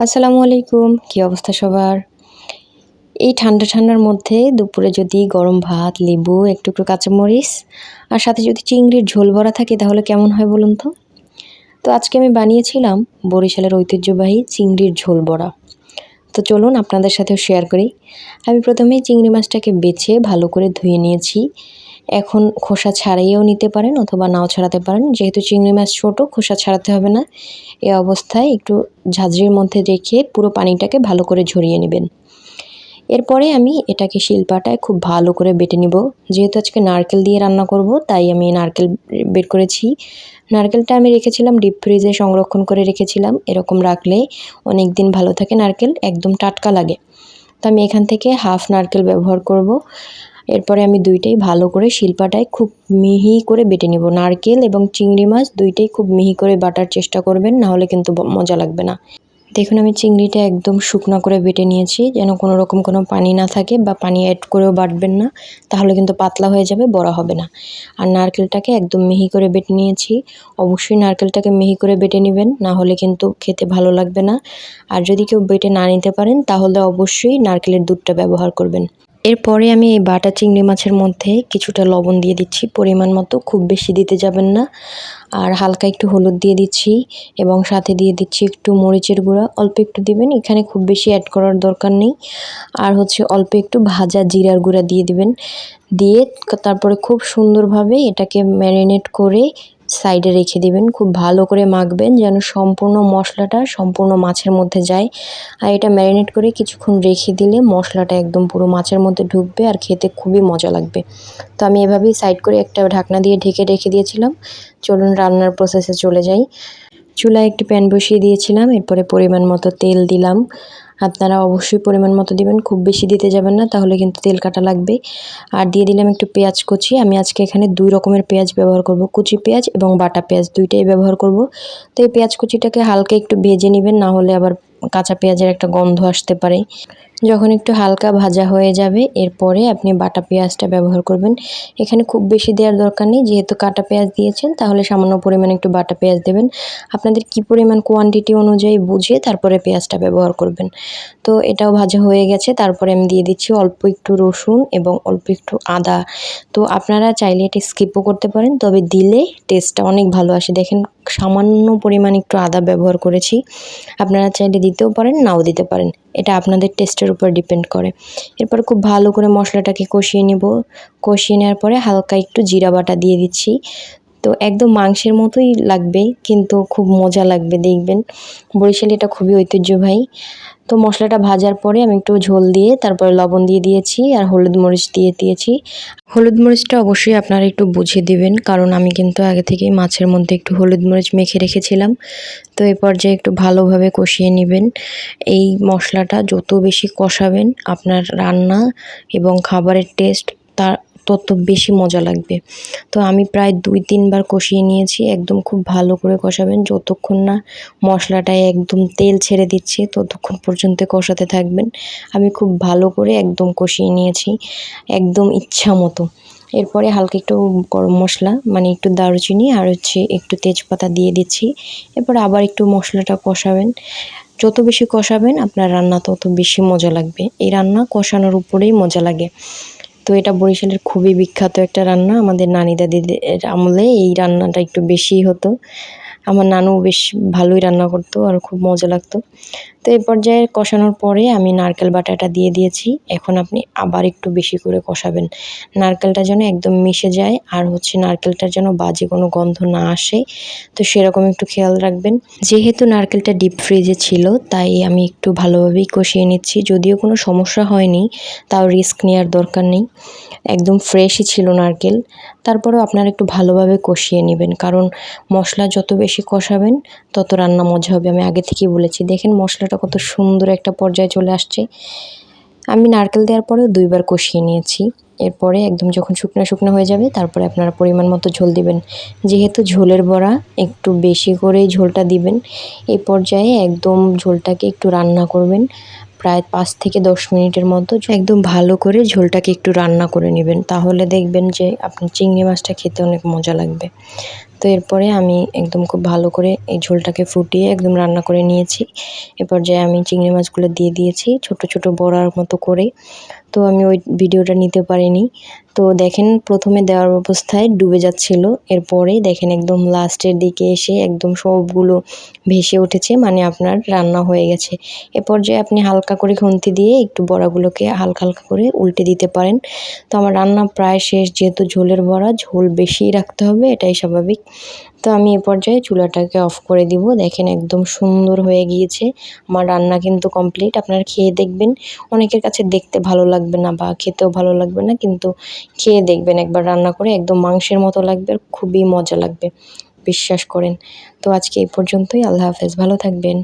আসসালামু আলাইকুম। কি অবস্থা সবার? এই ঠান্ডার মধ্যে দুপুরে যদি গরম ভাত, লেবু, এক টুকরো কাঁচামরিচ আর সাথে যদি চিংড়ির ঝোল বড়া থাকে তাহলে কেমন হয় বলুন তো? তো আজকে আমি বানিয়েছিলাম বরিশালের ঐতিহ্যবাহী চিংড়ির ঝোল বড়া। তো চলুন আপনাদের সাথেও শেয়ার করি। আমি প্রথমেই চিংড়ি মাছটাকে বেছে ভালো করে ধুয়ে নিয়েছি। এখন খোসা ছাড়িয়েও নিতে পারেন অথবা নাও ছাড়াতে পারেন। যেহেতু চিংড়ি মাছ ছোট, খোসা ছাড়াতে হবে না। এ অবস্থায় একটু ঝাঁঝরির মধ্যে রেখে পুরো পানিটাকে ভালো করে ঝরিয়ে নেবেন। এরপরে আমি এটাকে শিলপাটায় খুব ভালো করে বেটে নিব। যেহেতু আজকে নারকেল দিয়ে রান্না করব, তাই আমি নারকেল বের করেছি। নারকেলটা আমি রেখেছিলাম ডিপ ফ্রিজে সংরক্ষণ করে রেখেছিলাম। এরকম রাখলে অনেক দিন ভালো থাকে, নারকেল একদম টাটকা লাগে। তো আমি এখান থেকে হাফ নারকেল ব্যবহার করব। এরপরে আমি দুইটাই ভালো করে শিলপাটায় খুব মিহি করে বেটে নিব। নারকেল এবং চিংড়ি মাছ দুইটাই খুব মিহি করে বাটার চেষ্টা করবেন, না হলে কিন্তু মজা লাগবে না। দেখুন আমি চিংড়িটা একদম শুকনো করে বেটে নিয়েছি, যেন কোনো রকম কোনো পানি না থাকে বা পানি অ্যাড করেও বাটবেন না, তাহলে কিন্তু পাতলা হয়ে যাবে, বড়া হবে না। আর নারকেলটাকে একদম মিহি করে বেটে নিয়েছি। অবশ্যই নারকেলটাকে মিহি করে বেটে নেবেন, না হলে কিন্তু খেতে ভালো লাগবে না। আর যদি কেউ বেটে না নিতে পারেন তাহলে অবশ্যই নারকেলের দুধটা ব্যবহার করবেন। এরপরে আমি এই বাটা চিংড়ি মাছের মধ্যে কিছুটা লবণ দিয়ে দিচ্ছি পরিমাণ মতো, খুব বেশি দিতে যাবেন না। আর হালকা একটু হলুদ দিয়ে দিচ্ছি এবং সাথে দিয়ে দিচ্ছি একটু মরিচের গুঁড়া, অল্প একটু দিবেন, এখানে খুব বেশি অ্যাড করার দরকার নেই। আর হচ্ছে অল্প একটু ভাজা জিরার গুঁড়া দিয়ে দিবেন। দিয়ে তারপরে খুব সুন্দরভাবে এটাকে ম্যারিনেট করে সাইডে রেখে দিবেন। খুব ভালো করে মাখবেন যেন সম্পূর্ণ মশলাটা সম্পূর্ণ মাছের মধ্যে যায়। আর এটা ম্যারিনেট করে কিছুক্ষণ রেখে দিলে মশলাটা একদম পুরো মাছের মধ্যে ঢুকবে আর খেতে খুবই মজা লাগবে। তো আমি এভাবেই সাইড করে একটা ঢাকনা দিয়ে ঢেকে রেখে দিয়েছিলাম। চলুন রান্নার প্রসেসে চলে যাই। চুলায় একটি প্যান বসিয়ে দিয়েছিলাম, এরপরে পরিমাণ মতো তেল দিলাম। আপনারা অবশ্যই পরিমাণ মতো দিবেন, খুব বেশি দিতে যাবেন না, তাহলে কিন্তু তেল কাটা লাগবে। আর দিয়ে দিলাম একটু পেঁয়াজ কুচি। আমি আজকে এখানে 2 রকমের পেঁয়াজ ব্যবহার করব, কুচি পেঁয়াজ এবং বাটা পেঁয়াজ দুইটাই ব্যবহার করব। তো এই পেঁয়াজ কুচিটাকে হালকা একটু ভেজে নেবেন, না হলে আবার কাঁচা পেঁয়াজের একটা গন্ধ আসতে পারে। যখন একটু হালকা ভাজা হয়ে যাবে এরপরে আপনি বাটা পেঁয়াজটা ব্যবহার করবেন। এখানে খুব বেশি দেওয়ার দরকার নেই, যেহেতু কাটা পেঁয়াজ দিয়েছেন তাহলে সামান্য পরিমাণে একটু বাটা পেঁয়াজ দেবেন। আপনাদের কি পরিমাণ কোয়ান্টিটি অনুযায়ী বুঝে তারপরে পেঁয়াজটা ব্যবহার করবেন। তো এটাও ভাজা হয়ে গেছে, তারপরে আমি দিয়ে দিচ্ছি অল্প একটু রসুন এবং অল্প একটু আদা। তো আপনারা চাইলে এটা স্কিপও করতে পারেন, তবে দিলে টেস্টটা অনেক ভালো আসে। দেখেন সামান্য পরিমাণ একটু আদা ব্যবহার করেছি। আপনারা চাইলে দিতেও পারেন, নাও দিতে পারেন, এটা আপনাদের টেস্টের উপর ডিপেন্ড করে। এরপর খুব ভালো করে মশলাটাকে কষিয়ে নেব। কষিয়ে নেওয়ার পরে হালকা একটু জিরা বাটা দিয়ে দিচ্ছি। তো একদম মাংসের মতোই লাগবে, কিন্তু খুব মজা লাগবে দেখবেন। বরিশালে এটা খুবই ঐতিহ্যবাহী। তো মশলাটা ভাজার পরে আমি একটু ঝোল দিয়ে তারপরে লবণ দিয়ে দিয়েছি আর হলুদ মরিচ দিয়ে দিয়েছি। হলুদ মরিচটা অবশ্যই আপনারা একটু বুঝে দিবেন, কারণ আমি কিন্তু আগে থেকেই মাছের মধ্যে একটু হলুদ মরিচ মেখে রেখেছিলাম। তো এই পর্যায়ে একটু ভালোভাবে কষিয়ে নেবেন। এই মশলাটা যত বেশি কষাবেন আপনার রান্না এবং খাবারের টেস্ট তার তত বেশি মজা লাগবে। তো আমি প্রায় 2-3 বার কষিয়ে নিয়েছি। একদম খুব ভালো করে কষাবেন, যতক্ষণ না মশলাটায় একদম তেল ছেড়ে দিচ্ছে ততক্ষণ পর্যন্ত কষাতে থাকবেন। আমি খুব ভালো করে একদম কষিয়ে নিয়েছি, একদম ইচ্ছা মতো। এরপরে হালকা একটু গরম মশলা মানে একটু দারুচিনি আর হচ্ছে একটু তেজপাতা দিয়ে দিচ্ছি। এরপর আবার একটু মশলাটা কষাবেন। যত বেশি কষাবেন আপনার রান্না তত বেশি মজা লাগবে। এই রান্না কষানোর উপরেই মজা লাগে। তো এটা বরিশালের খুবই বিখ্যাত একটা রান্না। আমাদের নানি দাদিদের আমলে এই রান্নাটা একটু বেশিই হতো। আমার নানু বেশ ভালোই রান্না করতো আর খুব মজা লাগতো। তো এই পর্যায়ে কষানোর পরে আমি নারকেল বাটাটা দিয়ে দিয়েছি। এখন আপনি আবার একটু বেশি করে কষাবেন। নারকেলটা যেন একদম মিশে যায় আর হচ্ছে নারকেলটার যেন বাজে কোনো গন্ধ না আসে। তো সেরকম একটু খেয়াল রাখবেন। যেহেতু নারকেলটা ডিপ ফ্রিজে ছিল তাই আমি একটু ভালোভাবেই কষিয়ে নিচ্ছি। যদিও কোনো সমস্যা হয়নি, তাও রিস্ক নেওয়ার দরকার নেই। একদম ফ্রেশই ছিল নারকেল। তারপরেও আপনারা একটু ভালোভাবে কষিয়ে নেবেন, কারণ মশলা যত বেশি কষাবেন তত রান্না মজা হবে। আমি আগে থেকেই বলেছি। দেখেন মশলাটা কত সুন্দর একটা পর্যায়ে চলে আসছে। আমি নারকেল দেওয়ার পরেও 2 বার কষিয়ে নিয়েছি। এরপরে একদম যখন শুকনো হয়ে যাবে তারপরে আপনারা পরিমাণ মতো ঝোল দিবেন। যেহেতু ঝোলের বড়া একটু বেশি করেই ঝোলটা দিবেন। এই পর্যায়ে একদম ঝোলটাকে একটু রান্না করবেন। প্রায় 5 থেকে 10 মিনিটের মতো একদম ভালো করে ঝোলটাকে একটু রান্না করে নেবেন। তাহলে দেখবেন যে আপনার চিংড়ি মাছটা খেতে অনেক মজা লাগবে। তো এরপরে আমি একদম খুব ভালো করে এই ঝোলটাকে ফুটিয়ে একদম রান্না করে নিয়েছি। এ পর্যায়ে আমি চিংড়ি মাছগুলো দিয়ে দিয়েছি ছোট, ছোট বড়ার মতো করে। তো আমি ওই ভিডিওটা নিতে পারিনি। তো দেখেন প্রথমে দেওয়ার অবস্থায় ডুবে যাচ্ছিল। এরপরে দেখেন একদম লাস্টের দিকে এসে একদম সবগুলো ভেসে উঠেছে, মানে আপনার রান্না হয়ে গেছে। এ পর্যায়ে আপনি হালকা করে খুন্তি দিয়ে একটু বড়াগুলোকে হালকা, হালকা করে উল্টে দিতে পারেন। তো আমার রান্না প্রায় শেষ, যেহেতু ঝোলের বড়া, ঝোল বেশিই রাখতে হবে, এটাই স্বাভাবিক। তো আমি এ পর্যায়ে চুলাটাকে অফ করে দিব। দেখেন একদম সুন্দর হয়ে গিয়েছে। আমার রান্না কিন্তু কমপ্লিট। আপনারা খেয়ে দেখবেন। অনেকের কাছে দেখতে ভালো লাগবে না বা খেতেও ভালো লাগবে না, কিন্তু খেয়ে দেখবেন একবার রান্না করে, একদম মাংসের মতো লাগবে আর খুবই মজা লাগবে। বিশ্বাস করেন। তো আজকে এই পর্যন্তই। আল্লাহ হাফেজ। ভালো থাকবেন।